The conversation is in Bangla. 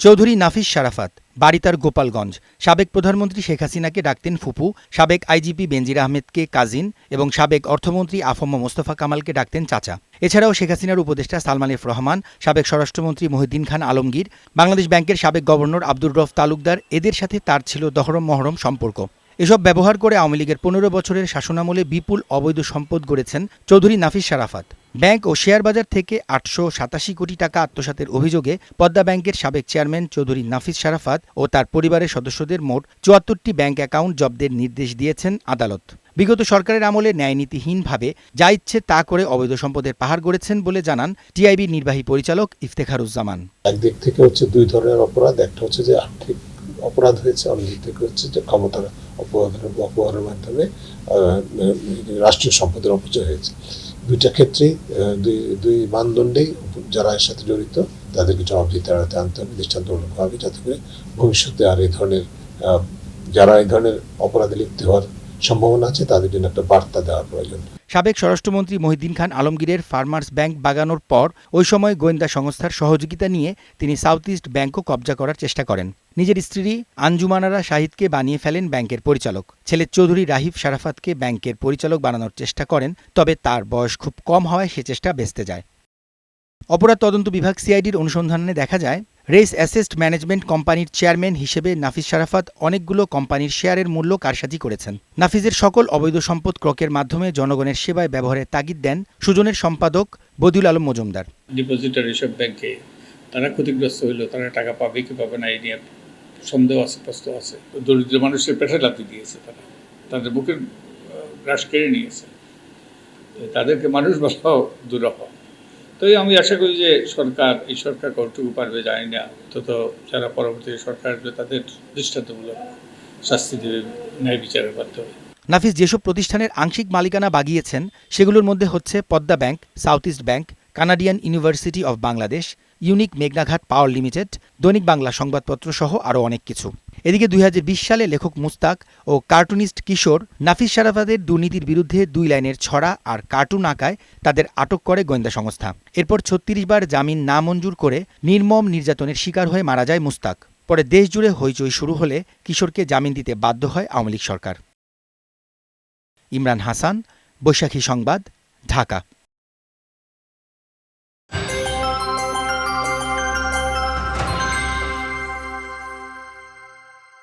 চৌধুরী নাফিস শারাফাত, বাড়ি তার গোপালগঞ্জ। সাবেক প্রধানমন্ত্রী শেখ হাসিনাকে ডাকতেন ফুপু, সাবেক আইজিপি বেনজির আহমেদকে কাজিন এবং সাবেক অর্থমন্ত্রী আফম মোস্তফা কামালকে ডাকতেন চাচা। এছাড়াও শেখ হাসিনার উপদেষ্টা সালমান এফ রহমান, সাবেক স্বরাষ্ট্রমন্ত্রী মহিউদ্দিন খান আলমগীর, বাংলাদেশ ব্যাংকের সাবেক গভর্নর আব্দুর রউফ তালুকদার, এদের সাথে তার ছিল দহরম মহরম সম্পর্ক। এসব ব্যবহার করে আওয়ামী লীগের ১৫ বছরের শাসনামলে বিপুল অবৈধ সম্পদ গড়েছেন চৌধুরী নাফিস শারাফাত। ব্যাংক ও শেয়ার বাজার থেকে ৮৮৭ কোটি টাকা আত্মসাতের অভিযোগে পদ্মা ব্যাংকের সাবেক চেয়ারম্যান চৌধুরী নাফিস শারাফাত ও তার পরিবারের সদস্যদের মোট ৭৪টি ব্যাংক অ্যাকাউন্ট জব্দের নির্দেশ দিয়েছেন আদালত। বিগত সরকারের আমলে ন্যায়নীতিহীনভাবে যা ইচ্ছে তা করে অবৈধ সম্পদের পাহাড় গড়েছেন বলে জানান টিআইবির নির্বাহী পরিচালক ইফতেখারুজ্জামান। একদিক থেকে হচ্ছে দুই ধরনের অপরাধ, একটা হচ্ছে যে আর্থিক অপরাধ হয়েছে, অন্যদিক থেকে হচ্ছে যে ক্ষমতার অপব্যবহারের মাধ্যমে রাষ্ট্রীয় সম্পদের অপচয় হয়েছে। দুইটা ক্ষেত্রেই দুই মানদণ্ডেই যারা এর সাথে জড়িত তাদেরকে জবাবদিহিতে এড়াতে আনতে হবে দৃষ্টান্তমূলকভাবে, যাতে করে ভবিষ্যতে আর এই ধরনের যারা এই ধরনের অপরাধে লিপ্ত হওয়ার সম্ভাবনা আছে তাদের জন্য একটা বার্তা দেওয়ার প্রয়োজন। সাবেক স্বরাষ্ট্রমন্ত্রী মহিউদ্দিন খান আলমগীরের ফার্মার্স ব্যাংক বাগানোর পর ওই সময় গোয়েন্দা সংস্থার সহযোগিতা নিয়ে তিনি সাউথ ইস্ট ব্যাংকও কবজা করার চেষ্টা করেন। নিজের স্ত্রী আঞ্জুমানারা শাহিদকে বানিয়ে ফেলেন ব্যাংকের পরিচালক। ছেলে চৌধুরী রাহিব শারাফাতকে ব্যাংকের পরিচালক বানানোর চেষ্টা করেন, তবে তার বয়স খুব কম হওয়ায় সে চেষ্টা ভেস্তে যায়। অপরাধ তদন্ত বিভাগ সিআইডির অনুসন্ধানে দেখা যায়, রেস অ্যাসেস্ট ম্যানেজমেন্ট কোম্পানির চেয়ারম্যান হিসেবে নাফিস শারাফাত অনেকগুলো কোম্পানির শেয়ারের মূল্য কারসাজি করেছেন। নাফিসের সকল অবৈধ সম্পদ ক্রয়ের মাধ্যমে জনগণের সেবায় ব্যবহারের তাগিদ দেন সুজনের সম্পাদক বদিউল আলম মজুমদার। ডিপোজিটার এসব ব্যাংকে তারা ক্ষতিগ্রস্ত হইল, তারা টাকা পাবে কি পাবে না এই নিয়ে সন্দেহ আছে, প্রশ্ন আছে। দরিদ্র মানুষের পেটে লাথি দিয়েছে, তারা তাদের বুকের গ্রাস কেড়ে নিয়েছে, তাদেরকে মানুষ বাঁচাও দুরহ। তো আমি আশা করি যে এই সরকার কতটুকু পারবে জানি না, অন্তত যারা পরবর্তী সরকার আসবে তাদের দৃষ্টান্তমূলক শাস্তি দেবে, ন্যায় বিচারের মাধ্যমে। নাফিস যেসব প্রতিষ্ঠানের আংশিক মালিকানা বাগিয়েছেন সেগুলোর মধ্যে হচ্ছে Padma bank, south east bank, Canadian university of Bangladesh, unique মেঘনাঘাট পাওয়ার লিমিটেড, দৈনিক বাংলা সংবাদপত্র সহ আরও অনেক কিছু। এদিকে ২০২০ সালে লেখক মুস্তাক ও কার্টুনিস্ট কিশোর নাফিস শারাফাতের দুর্নীতির বিরুদ্ধে ২ লাইনের ছড়া আর কার্টুন আঁকায় তাদের আটক করে গোয়েন্দা সংস্থা। এরপর ৩৬ বার জামিন না মঞ্জুর করে নির্মম নির্যাতনের শিকার হয়ে মারা যায় মুস্তাক। পরে দেশজুড়ে হইচই শুরু হলে কিশোরকে জামিন দিতে বাধ্য হয় আওয়ামী লীগ সরকার। ইমরান হাসান, বৈশাখী সংবাদ, ঢাকা।